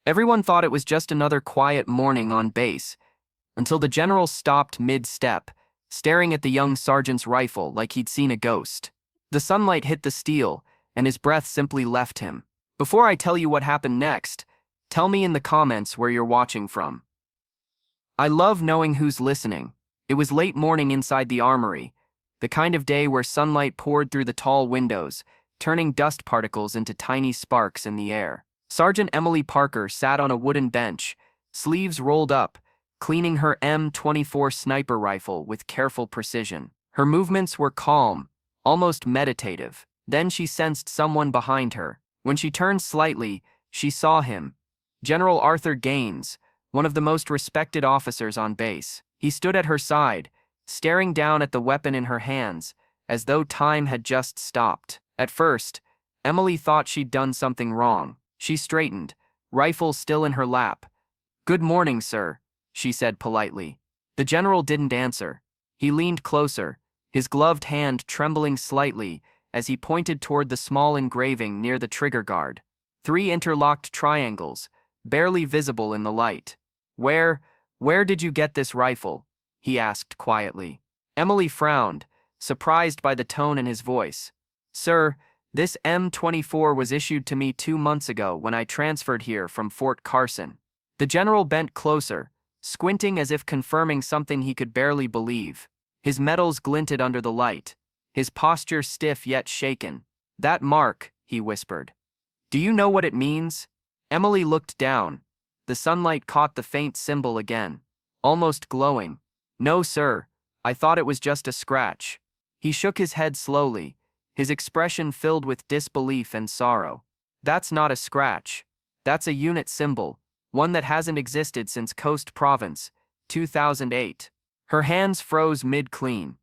Everyone thought it was just another quiet morning on base, until the general stopped mid-step, staring at the young sergeant's rifle like he'd seen a ghost. The sunlight hit the steel, and his breath simply left him. Before I tell you what happened next, tell me in the comments where you're watching from. I love knowing who's listening. It was late morning inside the armory, the kind of day where sunlight poured through the tall windows, turning dust particles into tiny sparks in the air. Sergeant Emily Parker sat on a wooden bench, sleeves rolled up, cleaning her M24 sniper rifle with careful precision. Her movements were calm, almost meditative. Then she sensed someone behind her. When she turned slightly, she saw him. General Arthur Gaines, one of the most respected officers on base. He stood at her side, staring down at the weapon in her hands, as though time had just stopped. At first, Emily thought she'd done something wrong. She straightened, rifle still in her lap. "Good morning, sir," she said politely. The general didn't answer. He leaned closer, his gloved hand trembling slightly as he pointed toward the small engraving near the trigger guard. 3 interlocked triangles, barely visible in the light. Where did you get this rifle?" he asked quietly. Emily frowned, surprised by the tone in his voice. "Sir, this M24 was issued to me 2 months ago when I transferred here from Fort Carson." The general bent closer, squinting as if confirming something he could barely believe. His metals glinted under the light, his posture stiff yet shaken. "That mark," he whispered. "Do you know what it means?" Emily looked down. The sunlight caught the faint symbol again, almost glowing. "No, sir, I thought it was just a scratch." He shook his head slowly, his expression filled with disbelief and sorrow. "That's not a scratch. That's a unit symbol, one that hasn't existed since Coast Province, 2008. Her hands froze mid-clean.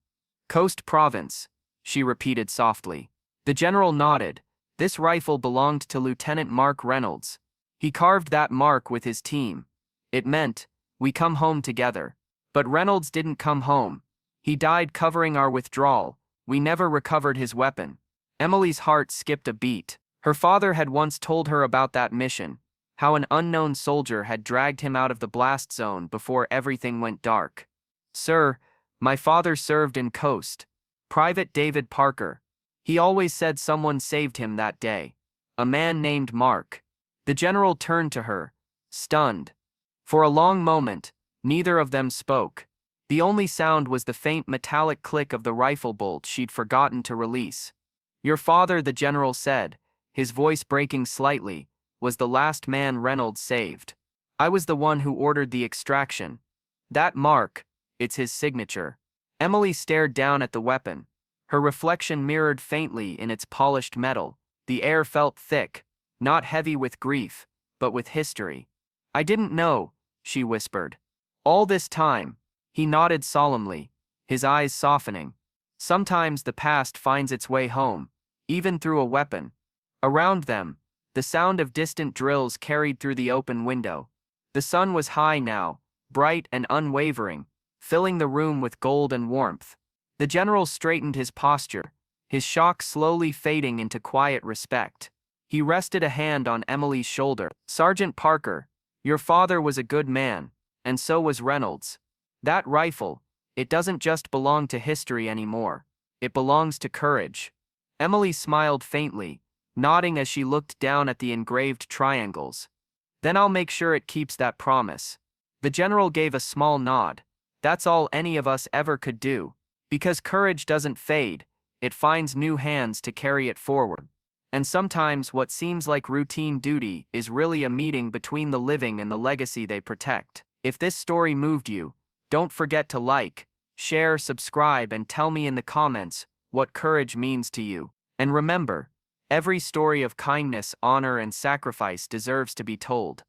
"Coast Province," she repeated softly. The general nodded. This rifle belonged to Lieutenant Mark Reynolds. He carved that mark with his team. It meant, we come home together. But Reynolds didn't come home. He died covering our withdrawal. We never recovered his weapon. Emily's heart skipped a beat. Her father had once told her about that mission, how an unknown soldier had dragged him out of the blast zone before everything went dark. "Sir, my father served in Coast. Private David Parker. He always said someone saved him that day. A man named Mark." The general turned to her, stunned. For a long moment, neither of them spoke. The only sound was the faint metallic click of the rifle bolt she'd forgotten to release. "Your father," the general said, his voice breaking slightly, "was the last man Reynolds saved. I was the one who ordered the extraction. That mark, it's his signature." Emily stared down at the weapon. Her reflection mirrored faintly in its polished metal. The air felt thick, not heavy with grief, but with history. "I didn't know," she whispered. "All this time." He nodded solemnly, his eyes softening. "Sometimes the past finds its way home, even through a weapon." Around them, the sound of distant drills carried through the open window. The sun was high now, bright and unwavering, filling the room with gold and warmth. The general straightened his posture, his shock slowly fading into quiet respect. He rested a hand on Emily's shoulder. "Sergeant Parker, your father was a good man, and so was Reynolds. That rifle, it doesn't just belong to history anymore. It belongs to courage." Emily smiled faintly, nodding as she looked down at the engraved triangles. "Then I'll make sure it keeps that promise." The general gave a small nod. "That's all any of us ever could do. Because courage doesn't fade, it finds new hands to carry it forward. And sometimes what seems like routine duty is really a meeting between the living and the legacy they protect." If this story moved you, don't forget to like, share, subscribe, and tell me in the comments what courage means to you. And remember, every story of kindness, honor, and sacrifice deserves to be told.